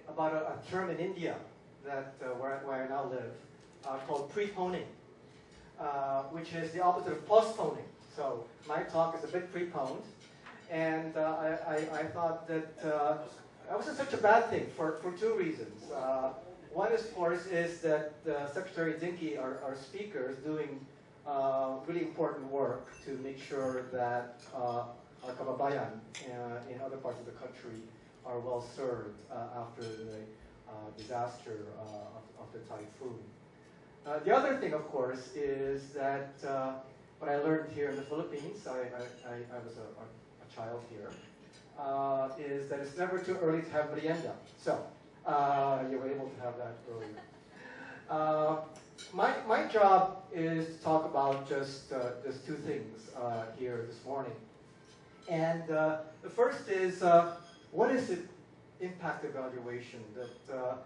about a term in India that where I now live called preponing, which is the opposite of postponing. So my talk is a bit preponed, and I thought that that wasn't such a bad thing for two reasons. One, of course, is that Secretary Dinky, our speaker, is doing really important work to make sure that our kababayan in other parts of the country are well served after the disaster of the typhoon. The other thing, of course, is that what I learned here in the Philippines, I was a child here, is that it's never too early to have merienda. So you were able to have that earlier. My job is to talk about just two things here this morning. And the first is, what is the impact evaluation that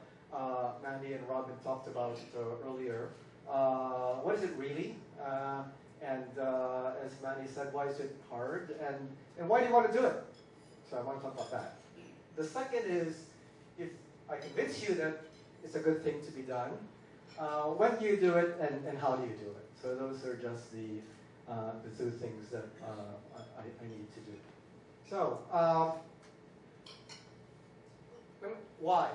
Mandy and Robin talked about earlier? What is it really? And as Mandy said, why is it hard? And why do you want to do it? So I want to talk about that. The second is, if I convince you that it's a good thing to be done, when do you do it and how do you do it? So those are just the two things that I need to do. So, why?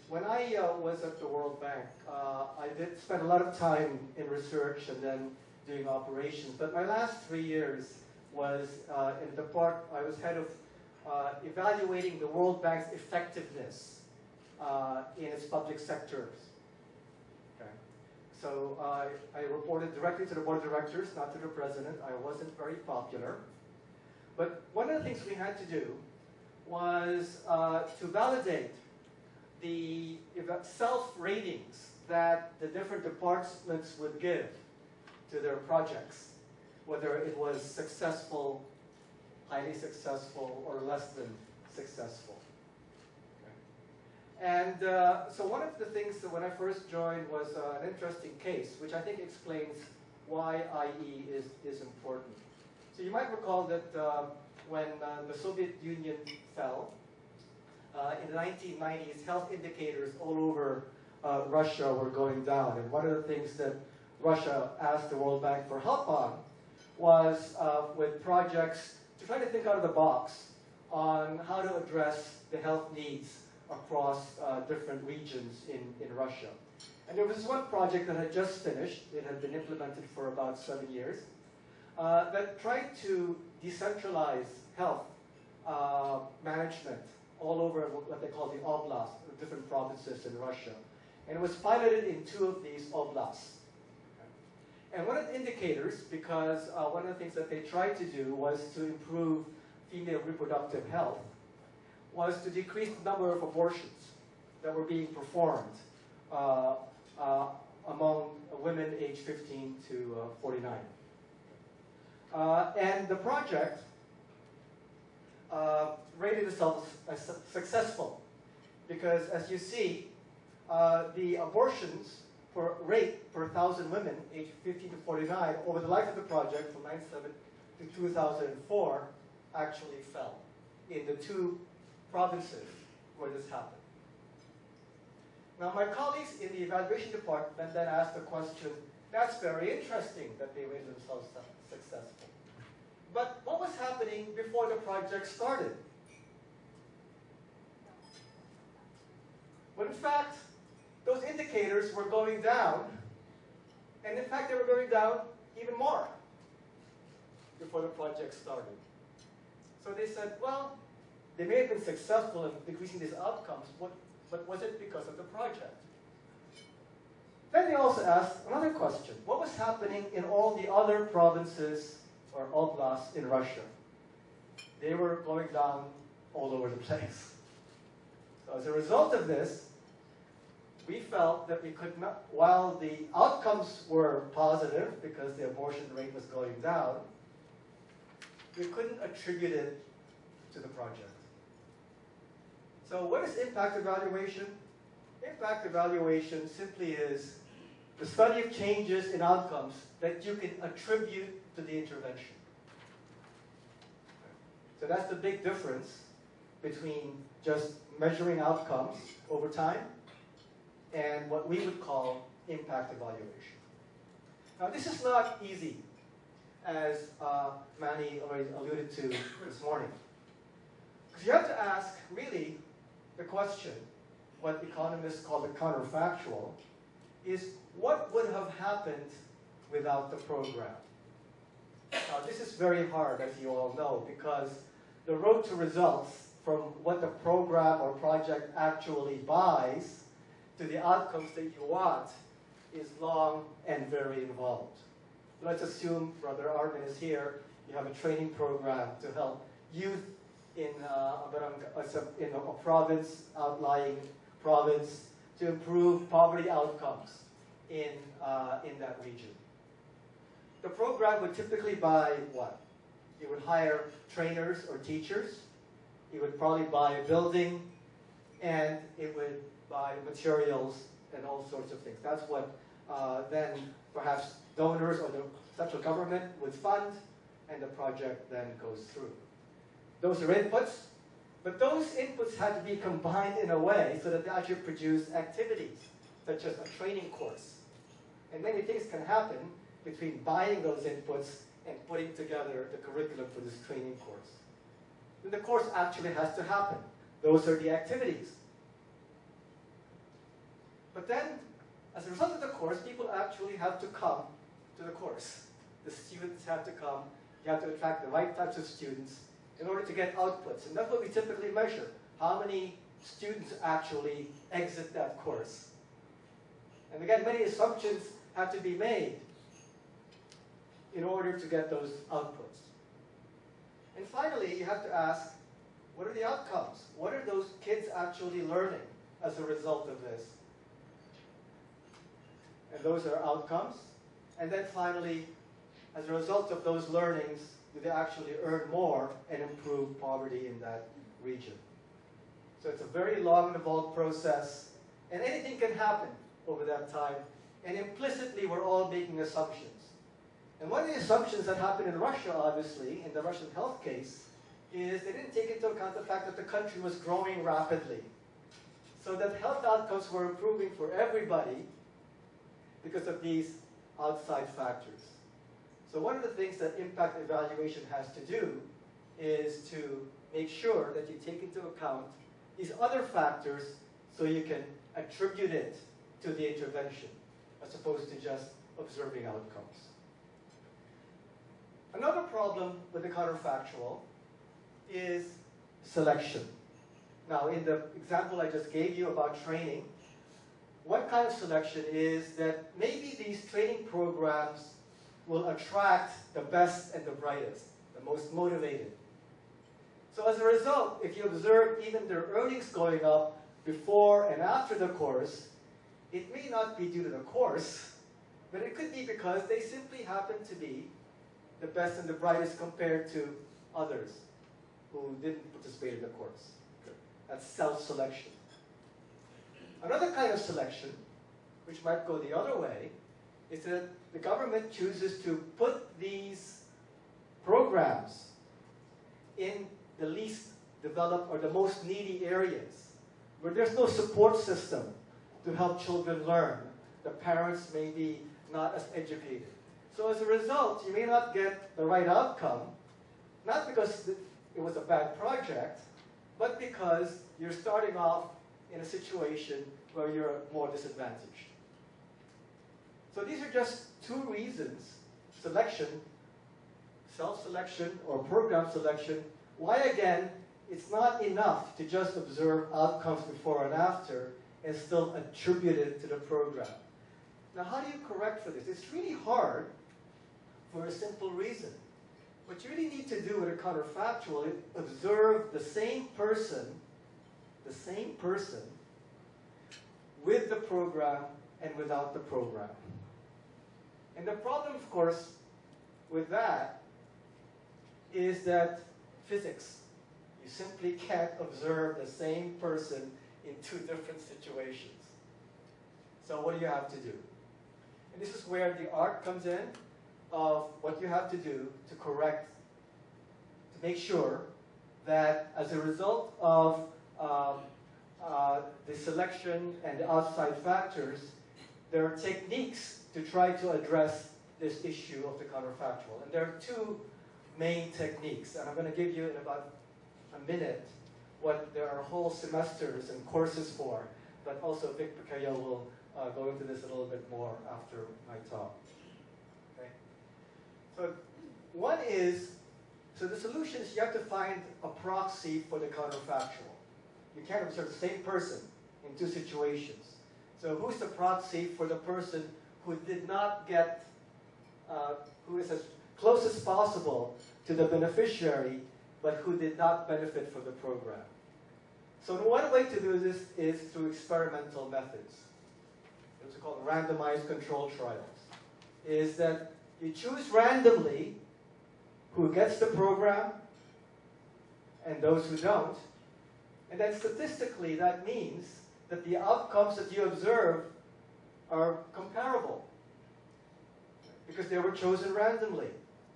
When I was at the World Bank, I did spend a lot of time in research and then doing operations. But my last 3 years was in the part, I was head of evaluating the World Bank's effectiveness in its public sectors. Okay. So I reported directly to the board of directors, not to the president. I wasn't very popular. But one of the things we had to do was to validate the self-ratings that the different departments would give to their projects, whether it was successful, highly successful, or less than successful. Okay. And so one of the things that when I first joined was an interesting case, which I think explains why IE is important. So you might recall that when the Soviet Union fell, in the 1990s, health indicators all over Russia were going down. And one of the things that Russia asked the World Bank for help on was with projects to try to think out of the box on how to address the health needs across different regions in Russia. And there was this one project that had just finished. It had been implemented for about 7 years that tried to decentralize health management all over what they call the oblast, the different provinces in Russia. And it was piloted in 2 of these oblasts. And one of the indicators, because one of the things that they tried to do was to improve female reproductive health, was to decrease the number of abortions that were being performed among women aged 15 to 49. And the project rated itself as successful because, as you see, the abortions rate per 1,000 women aged 15 to 49 over the life of the project from 1997 to 2004 actually fell in the 2 provinces where this happened. Now, my colleagues in the evaluation department then asked the question, that's very interesting that they rated themselves successful. But what was happening before the project started? Well, in fact, those indicators were going down, and in fact, they were going down even more before the project started. So they said, well, they may have been successful in decreasing these outcomes, but was it because of the project? Then they also asked another question. What was happening in all the other provinces or oblasts in Russia? They were going down all over the place. So as a result of this, we felt that we could not, while the outcomes were positive because the abortion rate was going down, we couldn't attribute it to the project. So what is impact evaluation? Impact evaluation simply is the study of changes in outcomes that you can attribute to the intervention. So that's the big difference between just measuring outcomes over time and what we would call impact evaluation. Now, this is not easy, as Manny already alluded to this morning. Because you have to ask, really, the question, what economists call the counterfactual, is what would have happened without the program? Now, this is very hard, as you all know, because the road to results from what the program or project actually buys to the outcomes that you want is long and very involved. Let's assume Brother Armin is here. You have a training program to help youth in a province, outlying province, to improve poverty outcomes in that region. The program would typically buy what? It would hire trainers or teachers. It would probably buy a building, and it would buy materials and all sorts of things. That's what then perhaps donors or the central government would fund, and the project then goes through. Those are inputs, but those inputs had to be combined in a way so that they actually produce activities, such as a training course. And many things can happen between buying those inputs and putting together the curriculum for this training course. Then the course actually has to happen. Those are the activities. But then, as a result of the course, people actually have to come to the course. The students have to come. You have to attract the right types of students in order to get outputs. And that's what we typically measure. How many students actually exit that course? And again, many assumptions have to be made in order to get those outputs. And finally, you have to ask, what are the outcomes? What are those kids actually learning as a result of this? And those are outcomes. And then finally, as a result of those learnings, do they actually earn more and improve poverty in that region? So it's a very long and involved process, and anything can happen over that time. And implicitly, we're all making assumptions. And one of the assumptions that happened in Russia, obviously, in the Russian health case, is they didn't take into account the fact that the country was growing rapidly. So that health outcomes were improving for everybody because of these outside factors. So one of the things that impact evaluation has to do is to make sure that you take into account these other factors so you can attribute it to the intervention as opposed to just observing outcomes. Another problem with the counterfactual is selection. Now, in the example I just gave you about training, one kind of selection is that maybe these training programs will attract the best and the brightest, the most motivated. So as a result, if you observe even their earnings going up before and after the course, it may not be due to the course, but it could be because they simply happen to be the best and the brightest compared to others who didn't participate in the course. That's self-selection. Another kind of selection, which might go the other way, is that the government chooses to put these programs in the least developed or the most needy areas, where there's no support system to help children learn. The parents may be not as educated. So as a result, you may not get the right outcome, not because it was a bad project, but because you're starting off in a situation where you're more disadvantaged. So these are just two reasons, selection, self-selection or program selection, why again, it's not enough to just observe outcomes before and after and still attribute it to the program. Now how do you correct for this? It's really hard for a simple reason. What you really need to do with a counterfactual is observe the same person with the program and without the program. And the problem, of course, with that is that physics. You simply can't observe the same person in two different situations. So what do you have to do? And this is where the art comes in of what you have to do to correct, to make sure that as a result of the selection and the outside factors, there are techniques to try to address this issue of the counterfactual. And there are two main techniques, and I'm going to give you in about a minute what there are whole semesters and courses for, but also Vic Picayo will go into this a little bit more after my talk. Okay? So one is, so the solution is you have to find a proxy for the counterfactual. You can't observe the same person in two situations. So who's the proxy for the person who did not get, who is as close as possible to the beneficiary, but who did not benefit from the program? So one way to do this is through experimental methods. It's called randomized control trials. Is that you choose randomly who gets the program and those who don't. And then statistically, that means that the outcomes that you observe are comparable because they were chosen randomly,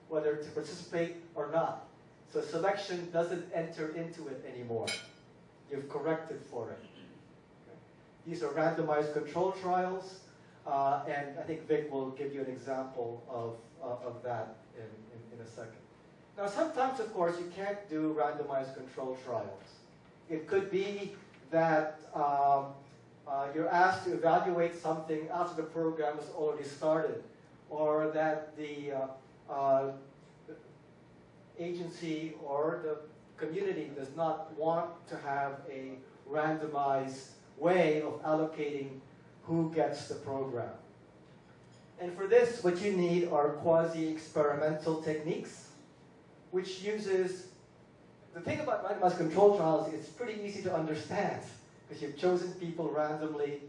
whether to participate or not. So selection doesn't enter into it anymore. You've corrected for it. Okay. These are randomized control trials, and I think Vic will give you an example of that in a second. Now, sometimes, of course, you can't do randomized control trials. It could be that you're asked to evaluate something after the program has already started, or that the agency or the community does not want to have a randomized way of allocating who gets the program. And for this, what you need are quasi-experimental techniques, which uses, the thing about randomized control trials is it's pretty easy to understand because you've chosen people randomly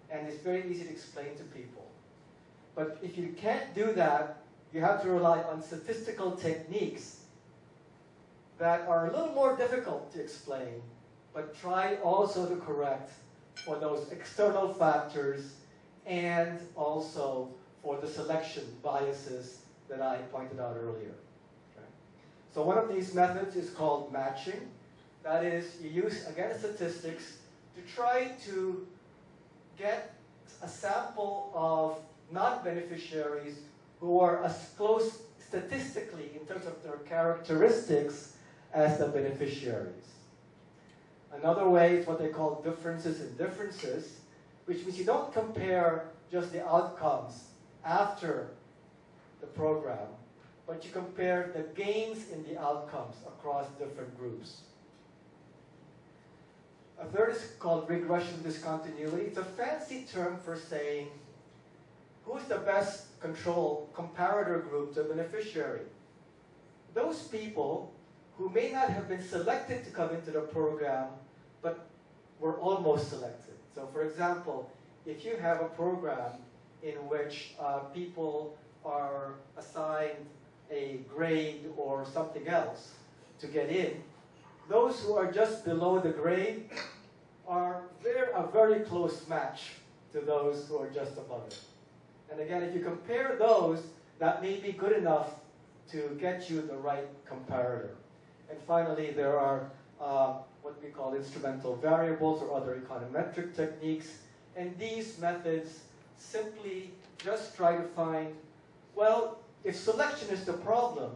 and it's very easy to explain to people. But if you can't do that, you have to rely on statistical techniques that are a little more difficult to explain, but try also to correct for those external factors and also for the selection biases that I pointed out earlier. Okay. So one of these methods is called matching. That is, you use, again, statistics to try to get a sample of non-beneficiaries who are as close statistically in terms of their characteristics as the beneficiaries. Another way is what they call differences in differences, which means you don't compare just the outcomes after the program, but you compare the gains in the outcomes across different groups. A third is called regression discontinuity. It's a fancy term for saying who's the best control comparator group to a beneficiary. Those people who may not have been selected to come into the program, but were almost selected. So for example, if you have a program in which people are assigned a grade or something else to get in, those who are just below the grade are a very close match to those who are just above it. And again, if you compare those, that may be good enough to get you the right comparator. And finally, there are what we call instrumental variables or other econometric techniques. And these methods simply just try to find, well, if selection is the problem,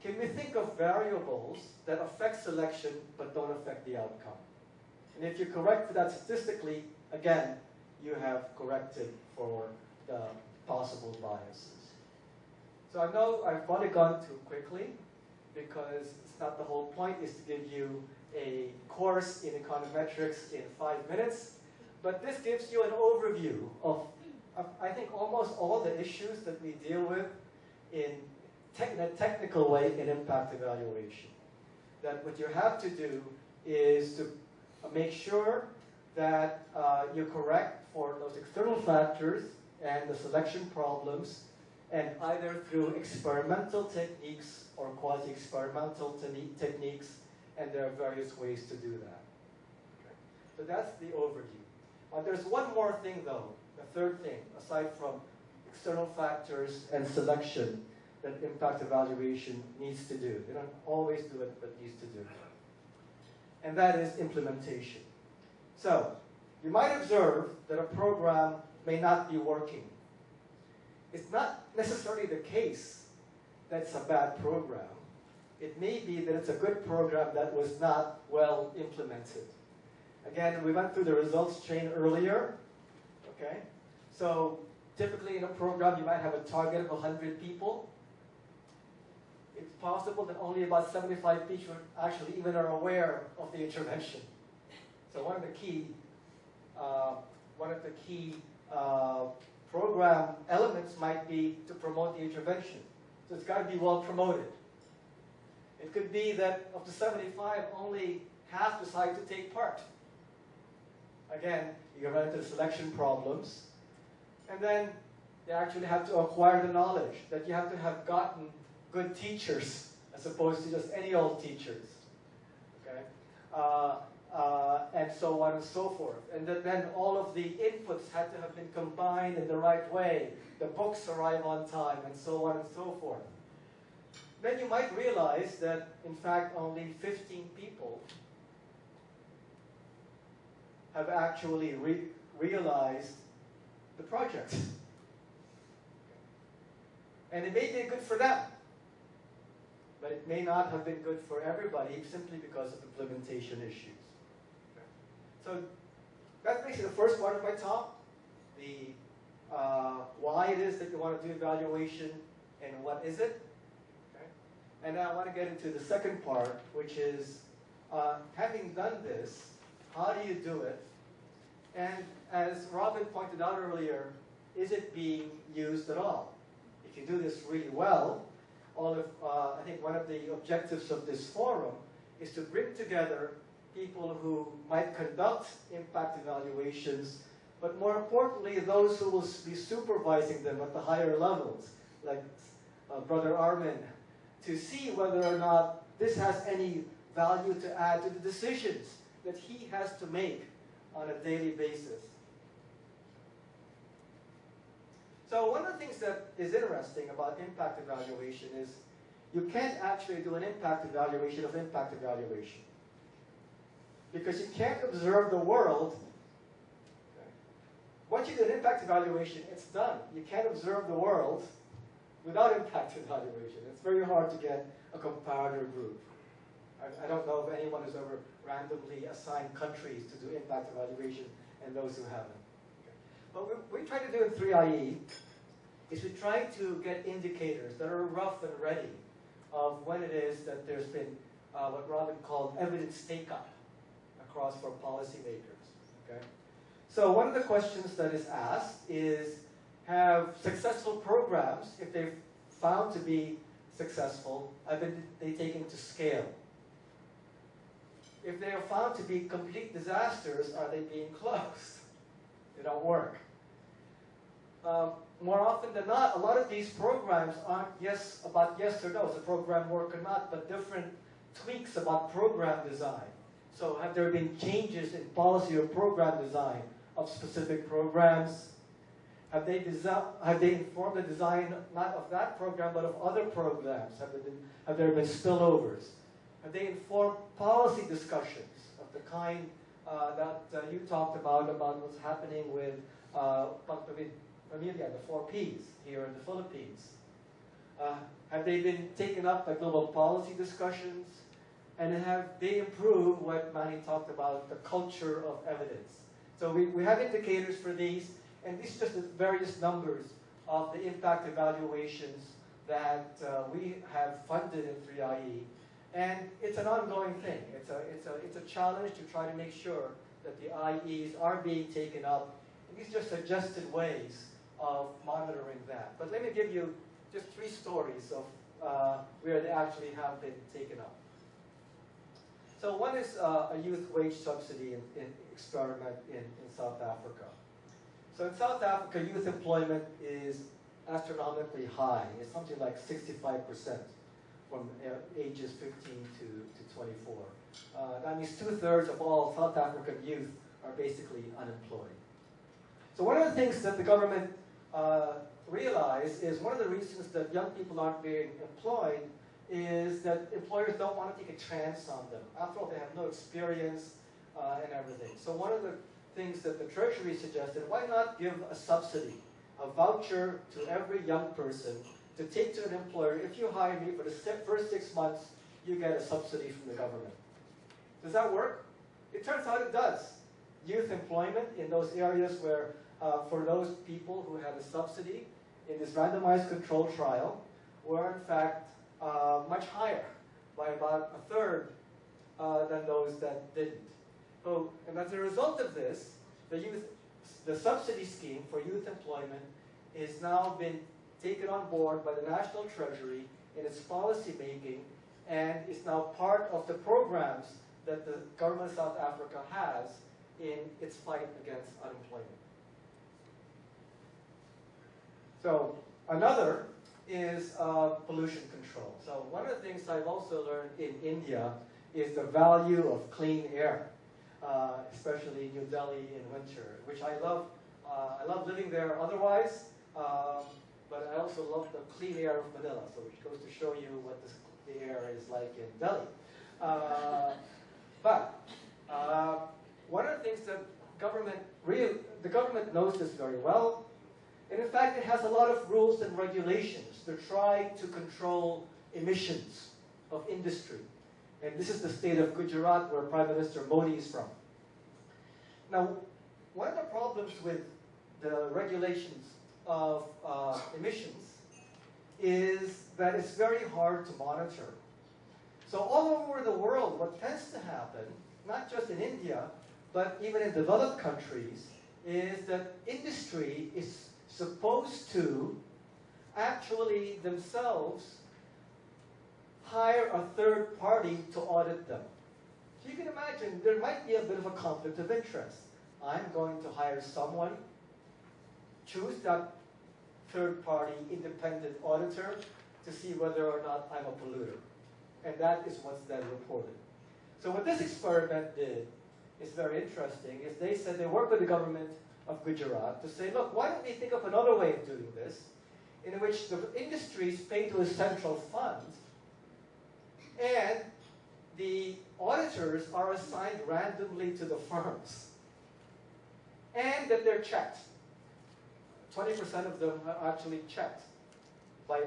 can we think of variables that affect selection but don't affect the outcome? And if you correct for that statistically, again, you have corrected for the possible biases. So I know I've probably gone too quickly because it's not the whole point is to give you a course in econometrics in 5 minutes, but this gives you an overview of I think almost all the issues that we deal with in a technical way in impact evaluation. That what you have to do is to make sure that you correct for those external factors and the selection problems, and either through experimental techniques or quasi-experimental techniques, and there are various ways to do that. Okay. So that's the overview. There's one more thing though, the third thing, aside from external factors and selection that impact evaluation needs to do. They don't always do it, but needs to do. and that is implementation. So, you might observe that a program may not be working. It's not necessarily the case that it's a bad program. It may be that it's a good program that was not well implemented. Again, we went through the results chain earlier. Okay? So, typically in a program, you might have a target of 100 people. It's possible that only about 75 people actually even are aware of the intervention. So one of the key program elements might be to promote the intervention. So it's got to be well promoted. It could be that of the 75, only half decide to take part. Again, you run into selection problems. And then you actually have to acquire the knowledge that you have to have gotten good teachers as opposed to just any old teachers. Okay? And so on and so forth. And then all of the inputs had to have been combined in the right way. The books arrive on time, and so on and so forth. Then you might realize that, in fact, only 15 people have actually realized the project. And it may be good for them, but it may not have been good for everybody simply because of implementation issues. So that's basically the first part of my talk, the why it is that you want to do evaluation and what is it. Okay? And now I want to get into the second part, which is having done this, how do you do it? And as Robin pointed out earlier, is it being used at all? If you do this really well, I think one of the objectives of this forum is to bring together people who might conduct impact evaluations, but more importantly, those who will be supervising them at the higher levels, like Brother Armin, to see whether or not this has any value to add to the decisions that he has to make on a daily basis. So one of the things that is interesting about impact evaluation is you can't actually do an impact evaluation of impact evaluation. Because you can't observe the world. Okay. Once you do an impact evaluation, it's done. You can't observe the world without impact evaluation. It's very hard to get a comparator group. I don't know if anyone has ever randomly assigned countries to do impact evaluation and those who haven't. Okay. But what we try to do in 3IE is we try to get indicators that are rough and ready of when it is that there's been what Robin called evidence take-up across for policymakers. Okay? So one of the questions that is asked is, have successful programs, if they're found to be successful, have they taken to scale? If they are found to be complete disasters, are they being closed? They don't work. More often than not, a lot of these programs aren't about yes or no, does the program work or not, but different tweaks about program design. So have there been changes in policy or program design of specific programs? Have they informed the design not of that program but of other programs? Have there been spillovers? Have they informed policy discussions of the kind that you talked about what's happening with Pamilya, the 4 Ps here in the Philippines? Have they been taken up by global policy discussions? And have they improved what Manny talked about, the culture of evidence? So we have indicators for these, and these are just the various numbers of the impact evaluations that we have funded in 3IE. And it's an ongoing thing. It's a challenge to try to make sure that the IEs are being taken up. And these are just suggested ways of monitoring that. But let me give you just 3 stories of where they actually have been taken up. So one is a youth wage subsidy experiment in South Africa. So in South Africa, youth employment is astronomically high. It's something like 65% from ages 15 to 24. That means 2/3 of all South African youth are basically unemployed. So one of the things that the government realized is one of the reasons that young people aren't being employed is that employers don't want to take a chance on them. After all, they have no experience and everything. So one of the things that the Treasury suggested, why not give a subsidy, a voucher to every young person to take to an employer. If you hire me for the first 6 months, you get a subsidy from the government. Does that work? It turns out it does. Youth employment in those areas where, for those people who had a subsidy in this randomized control trial, were in fact much higher, by about a third than those that didn't. So, and as a result of this, the subsidy scheme for youth employment is now been taken on board by the National Treasury in its policy making, and is now part of the programs that the government of South Africa has in its fight against unemployment. So another is pollution control. So one of the things I've also learned in India is the value of clean air, especially in New Delhi in winter, which I love. I love living there otherwise, but I also love the clean air of Manila, so which goes to show you what the air is like in Delhi. But one of the things that the government knows this very well, and in fact it has a lot of rules and regulations to try to control emissions of industry. And this is the state of Gujarat, where Prime Minister Modi is from. Now, one of the problems with the regulations of emissions is that it's very hard to monitor. So all over the world, what tends to happen, not just in India, but even in developed countries, is that industry is supposed to actually themselves hire a third party to audit them. So you can imagine there might be a bit of a conflict of interest. I'm going to hire someone, choose that third party independent auditor to see whether or not I'm a polluter. And that is what's then reported. So what this experiment did is very interesting, is they said they worked with the government of Gujarat to say, look, why don't we think of another way of doing this, in which the industries pay to a central fund, and the auditors are assigned randomly to the firms, and that they're checked. 20% of them are actually checked by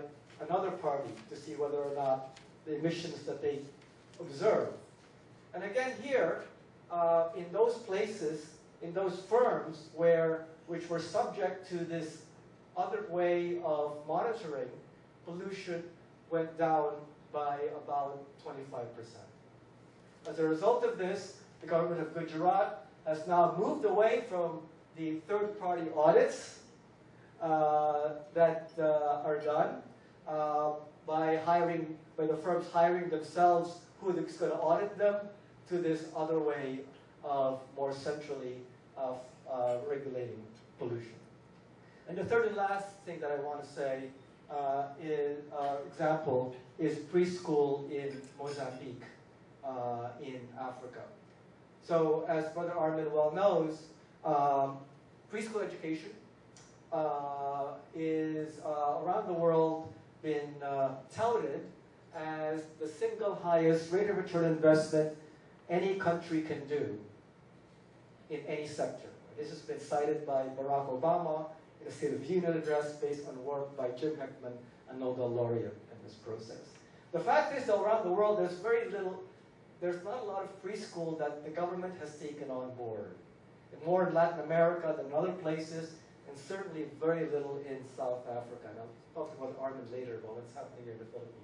another party to see whether or not the emissions that they observe. And again here, in those places, in those firms which were subject to this other way of monitoring, pollution went down by about 25%. As a result of this, the government of Gujarat has now moved away from the third-party audits that are done by the firms hiring themselves who is going to audit them, to this other way of more centrally regulating pollution. And the third and last thing that I want to say example is preschool in Mozambique in Africa. So as Brother Armin well knows, preschool education is around the world been touted as the single highest rate of return investment any country can do in any sector. This has been cited by Barack Obama in a State of the Union address based on work by Jim Heckman, a Nobel laureate in this process. The fact is, though, around the world, there's not a lot of preschool that the government has taken on board. And more in Latin America than in other places, and certainly very little in South Africa. And I'll talk about Armin later about what's happening here in the Philippines.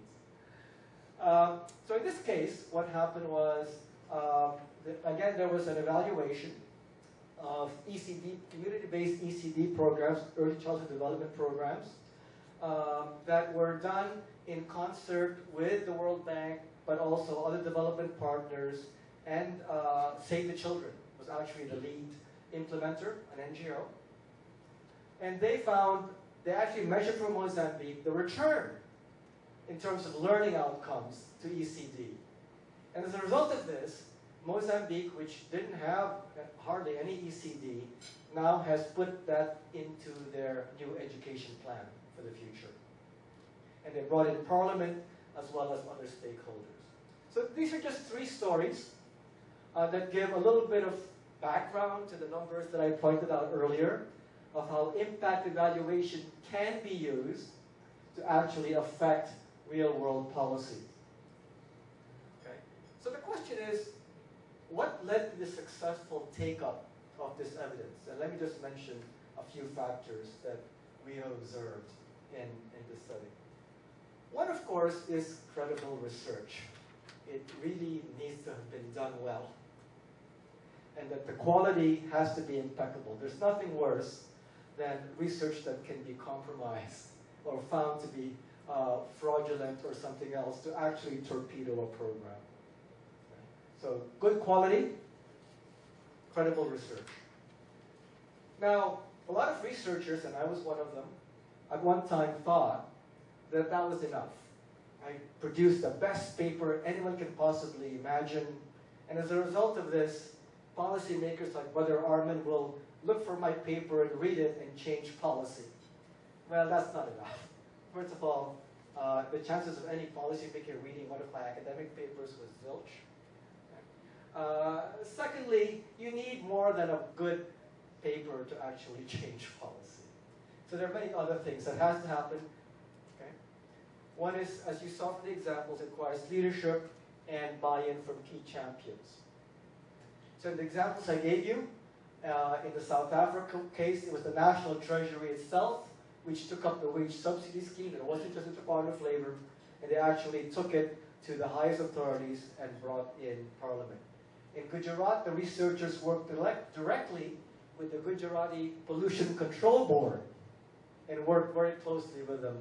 So in this case, what happened was, again, there was an evaluation of ECD, community-based ECD programs, early childhood development programs, that were done in concert with the World Bank, but also other development partners, and Save the Children was actually the lead implementer, an NGO. And they actually measured for Mozambique the return in terms of learning outcomes to ECD. And as a result of this, Mozambique, which didn't have hardly any ECD, now has put that into their new education plan for the future. And they brought in Parliament as well as other stakeholders. So these are just three stories that give a little bit of background to the numbers that I pointed out earlier of how impact evaluation can be used to actually affect real-world policy. Okay? So the question is, what led to the successful take-up of this evidence? And let me just mention a few factors that we have observed in this study. One, of course, is credible research. It really needs to have been done well. And that the quality has to be impeccable. There's nothing worse than research that can be compromised or found to be fraudulent or something else to actually torpedo a program. Okay. So good quality, credible research. Now, a lot of researchers, and I was one of them, at one time thought that that was enough. I produced the best paper anyone can possibly imagine, and as a result of this, policymakers like Brother Armin will look for my paper and read it and change policy. Well, that's not enough. First of all, the chances of any policymaker reading one of my academic papers was zilch. Secondly, you need more than a good paper to actually change policy. So there are many other things that has to happen. Okay? One is, as you saw from the examples, it requires leadership and buy-in from key champions. So in the examples I gave you, in the South Africa case, it was the National Treasury itself which took up the wage subsidy scheme. It wasn't just a Department of Labor, and they actually took it to the highest authorities and brought in Parliament. In Gujarat, the researchers worked directly with the Gujarati Pollution Control Board and worked very closely with them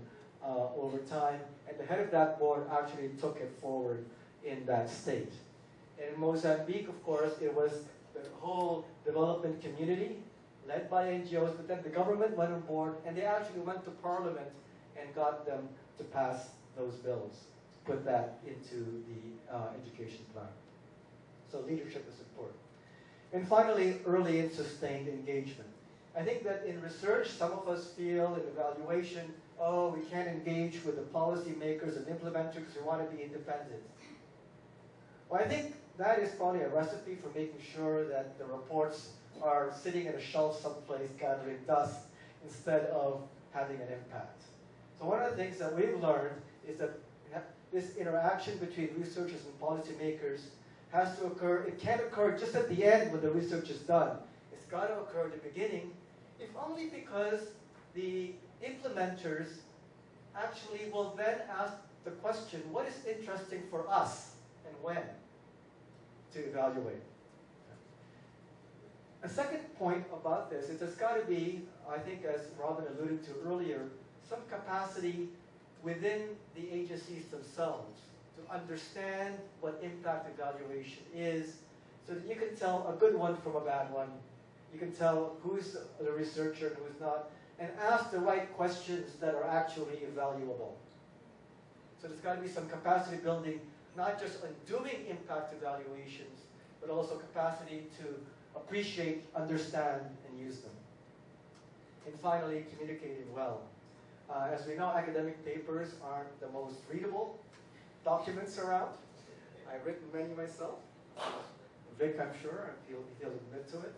over time, and the head of that board actually took it forward in that state. In Mozambique, of course, it was the whole development community led by NGOs, but then the government went on board and they actually went to Parliament and got them to pass those bills, put that into the education plan. So leadership is important. And finally, early and sustained engagement. I think that in research, some of us feel in evaluation, oh, we can't engage with the policymakers and implementers because we want to be independent. Well, I think that is probably a recipe for making sure that the reports are sitting at a shelf someplace gathering dust instead of having an impact. So one of the things that we've learned is that this interaction between researchers and policymakers has to occur. It can't occur just at the end when the research is done. It's got to occur at the beginning, if only because the implementers actually will then ask the question, what is interesting for us and when to evaluate? A second point about this is there's got to be, I think as Robin alluded to earlier, some capacity within the agencies themselves to understand what impact evaluation is so that you can tell a good one from a bad one. You can tell who's the researcher and who's not, and ask the right questions that are actually evaluable. So there's got to be some capacity building, not just on doing impact evaluations, but also capacity to appreciate, understand, and use them. And finally, communicating well. As we know, academic papers aren't the most readable documents around. I've written many myself. Vic, I'm sure, he'll admit to it.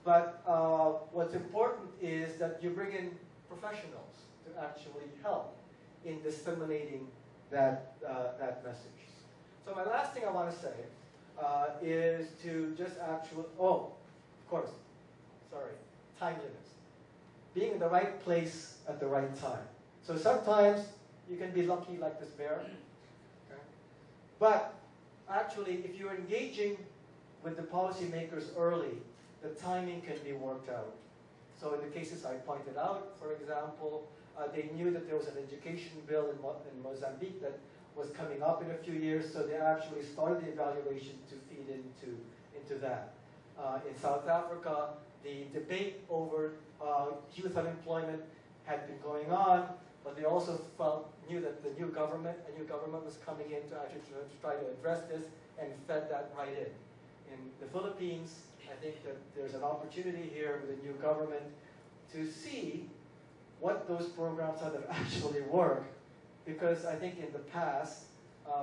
But what's important is that you bring in professionals to actually help in disseminating that message. So my last thing I want to say is to just actually, of course, timeliness. Being in the right place at the right time. So sometimes you can be lucky like this bear. Okay? But actually, if you're engaging with the policymakers early, the timing can be worked out. So in the cases I pointed out, for example, they knew that there was an education bill in Mozambique that was coming up in a few years, so they actually started the evaluation to feed into that. In South Africa, the debate over youth unemployment had been going on, but they also knew that a new government was coming in to actually try to address this and fed that right in. In the Philippines, I think that there's an opportunity here with a new government to see what those programs are that actually work because I think in the past,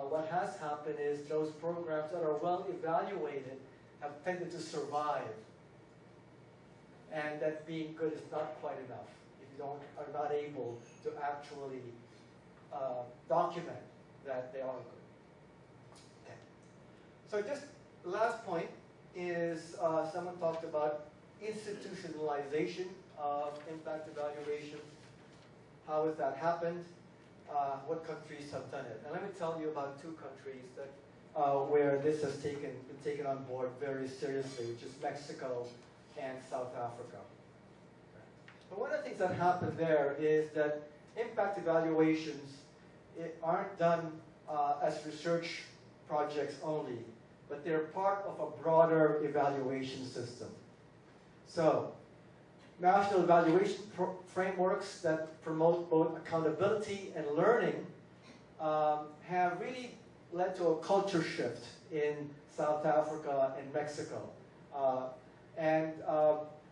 what has happened is those programs that are well evaluated have tended to survive. And that being good is not quite enough if you are not able to actually document that they are good. Okay. So just the last point is someone talked about institutionalization of impact evaluation. How has that happened? What countries have done it? And let me tell you about two countries that where this has been taken on board very seriously, which is Mexico and South Africa. But one of the things that happened there is that impact evaluations aren't done as research projects only, but they're part of a broader evaluation system. So, national evaluation frameworks that promote both accountability and learning have really led to a culture shift in South Africa and Mexico.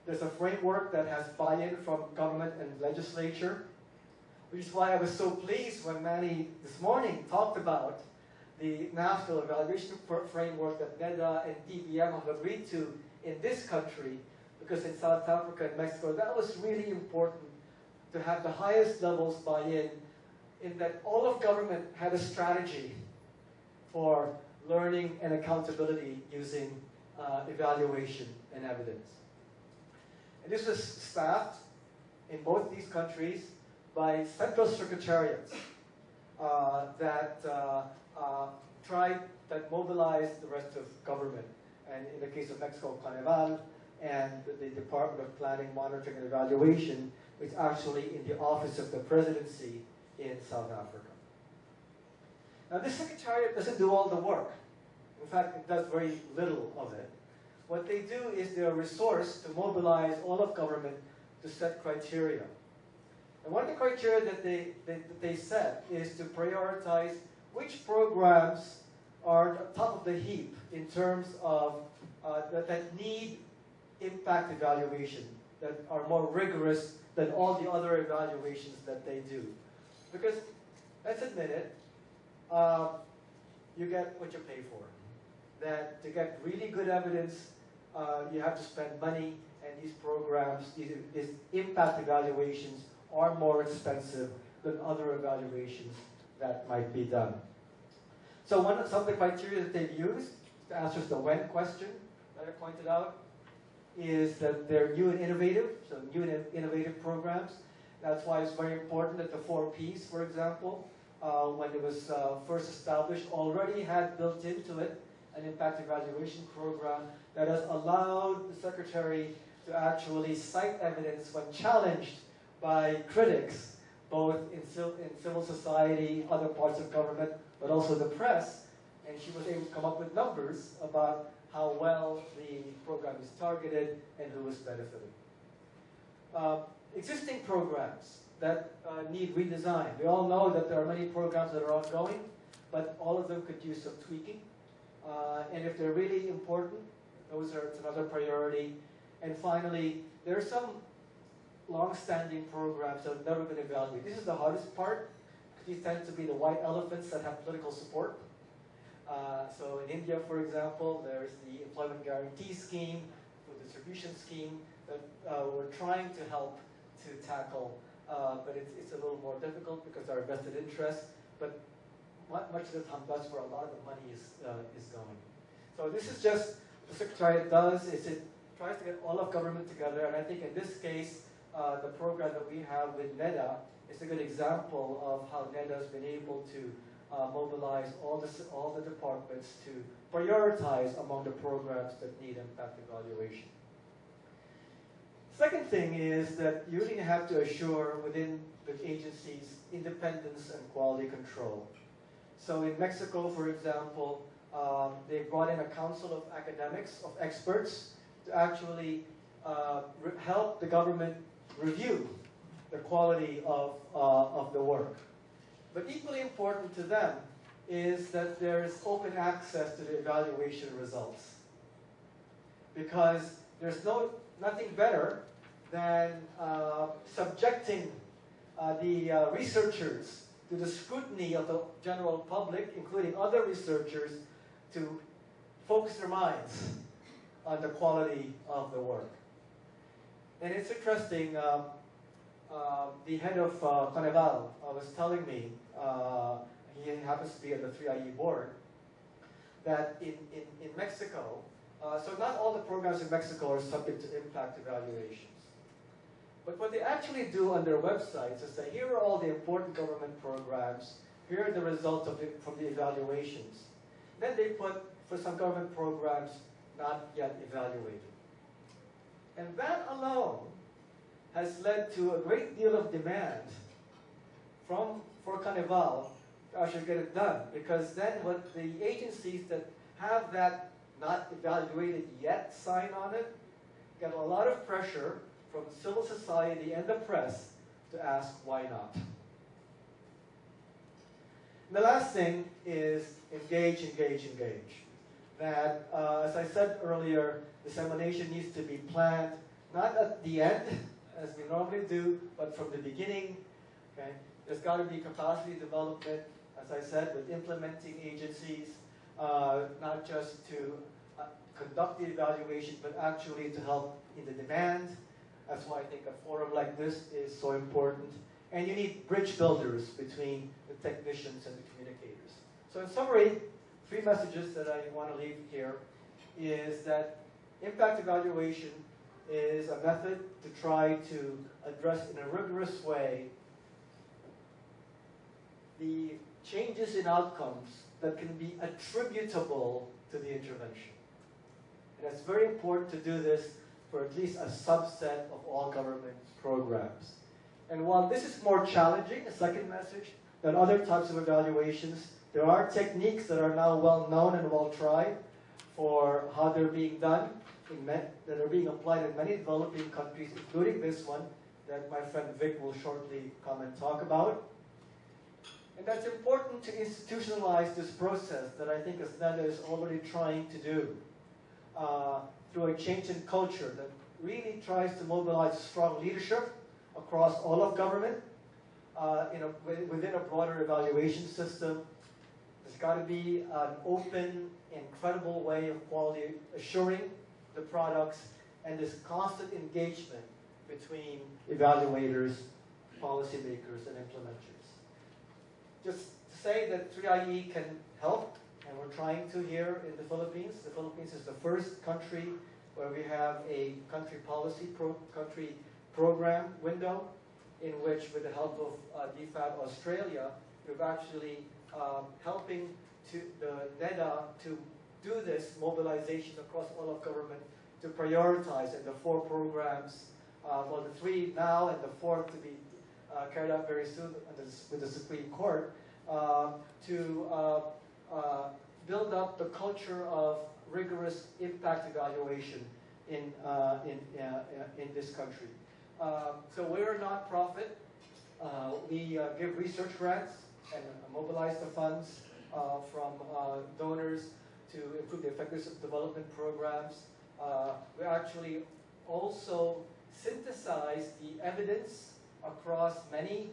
There's a framework that has buy-in from government and legislature, which is why I was so pleased when Manny this morning talked about the national evaluation framework that NEDA and DBM have agreed to in this country, because in South Africa and Mexico, that was really important to have the highest levels buy-in, in that all of government had a strategy for learning and accountability using evaluation and evidence. And this was staffed in both these countries by central secretariats that mobilized the rest of government. And in the case of Mexico, Coneval, and the Department of Planning, Monitoring, and Evaluation, which is actually in the Office of the Presidency in South Africa. Now, this secretariat doesn't do all the work. In fact, it does very little of it. What they do is they're a resource to mobilize all of government to set criteria. And one of the criteria that they set is to prioritize which programs are at the top of the heap in terms of that need impact evaluation, that are more rigorous than all the other evaluations that they do. Because, let's admit it, you get what you pay for. That to get really good evidence, you have to spend money, and these programs, these impact evaluations, are more expensive than other evaluations that might be done. So some of the criteria that they've used to answer the when question that I pointed out is that they're new and innovative, so new and innovative programs. That's why it's very important that the 4 Ps, for example, when it was first established, already had built into it an impact evaluation program that has allowed the Secretary to actually cite evidence when challenged by critics, both in civil society, other parts of government, but also the press. And she was able to come up with numbers about how well the program is targeted and who is benefiting. Existing programs that need redesign. We all know that there are many programs that are ongoing, but all of them could use some tweaking. And if they're really important, it's another priority. And finally, there are some long-standing programs that have never been evaluated. This is the hardest part, because these tend to be the white elephants that have political support. So in India, for example, there's the Employment Guarantee Scheme, the distribution scheme that we're trying to help to tackle, but it's a little more difficult because there are vested interests. But much of the time, that's where a lot of the money is going. So this is just what the Secretariat does, is it tries to get all of government together, and I think in this case, the program that we have with NEDA is a good example of how NEDA has been able to mobilize all the departments to prioritize among the programs that need impact evaluation. Second thing is that you really have to assure within the agencies independence and quality control. So in Mexico, for example, they brought in a council of academics, of experts, to actually help the government review the quality of the work. But equally important to them is that there's open access to the evaluation results. Because there's nothing better than subjecting the researchers to the scrutiny of the general public, including other researchers, to focus their minds on the quality of the work. And it's interesting, the head of Carnival was telling me, he happens to be on the 3IE board, that in Mexico, so not all the programs in Mexico are subject to impact evaluations. But what they actually do on their websites is say, here are all the important government programs, here are the results from the evaluations. Then they put, for some government programs, not yet evaluated. And that alone has led to a great deal of demand for Carnival to actually get it done. Because then what the agencies that have that not evaluated yet sign on it, get a lot of pressure from civil society and the press to ask why not. And the last thing is engage, engage, engage. That, as I said earlier, dissemination needs to be planned, not at the end, as we normally do, but from the beginning. Okay? There's got to be capacity development, as I said, with implementing agencies, not just to conduct the evaluation, but actually to help in the demand. That's why I think a forum like this is so important. And you need bridge builders between the technicians and the communicators. So in summary, 3 messages that I want to leave here is that impact evaluation is a method to try to address in a rigorous way the changes in outcomes that can be attributable to the intervention. And it's very important to do this for at least a subset of all government programs. And while this is more challenging, the second message, than other types of evaluations, there are techniques that are now well known and well tried for how they're being done, that are being applied in many developing countries, including this one that my friend Vic will shortly come and talk about. And that's important to institutionalize this process that I think Asnella is already trying to do through a change in culture that really tries to mobilize strong leadership across all of government within a broader evaluation system. There's got to be an open and credible way of quality assuring the products and this constant engagement between evaluators, policymakers, and implementers. Just to say that 3IE can help, and we're trying to here in the Philippines. The Philippines is the first country where we have a country policy country program window in which, with the help of DFAT Australia, we've actually helping the NEDA to do this mobilization across all of government to prioritize, and the 4 programs, well, the 3 now and the 4th to be carried out very soon with the Supreme Court, to build up the culture of rigorous impact evaluation in this country. So we're a nonprofit. We give research grants and mobilize the funds from donors to improve the effectiveness of development programs. We actually also synthesize the evidence across many,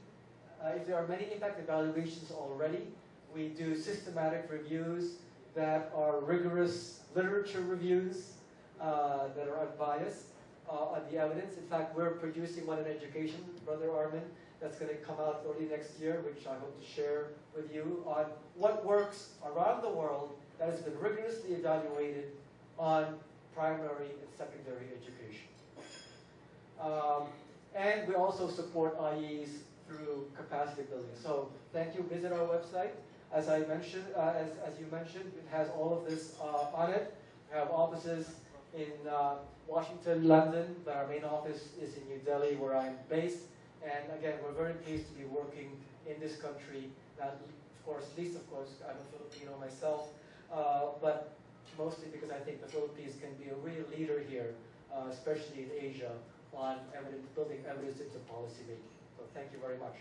if there are many impact evaluations already, we do systematic reviews that are rigorous literature reviews that are unbiased on the evidence. In fact, we're producing one in education, Brother Armin, that's going to come out early next year, which I hope to share with you on what works around the world that has been rigorously evaluated on primary and secondary education. And we also support IEs through capacity building. So thank you. Visit our website. As I mentioned, as you mentioned, it has all of this on it. We have offices in Washington, London, but our main office is in New Delhi, where I'm based. And again, we're very pleased to be working in this country. Not, of course, least of course, I'm a Filipino myself, but mostly because I think the Philippines can be a real leader here, especially in Asia, on building evidence into policy making. So thank you very much.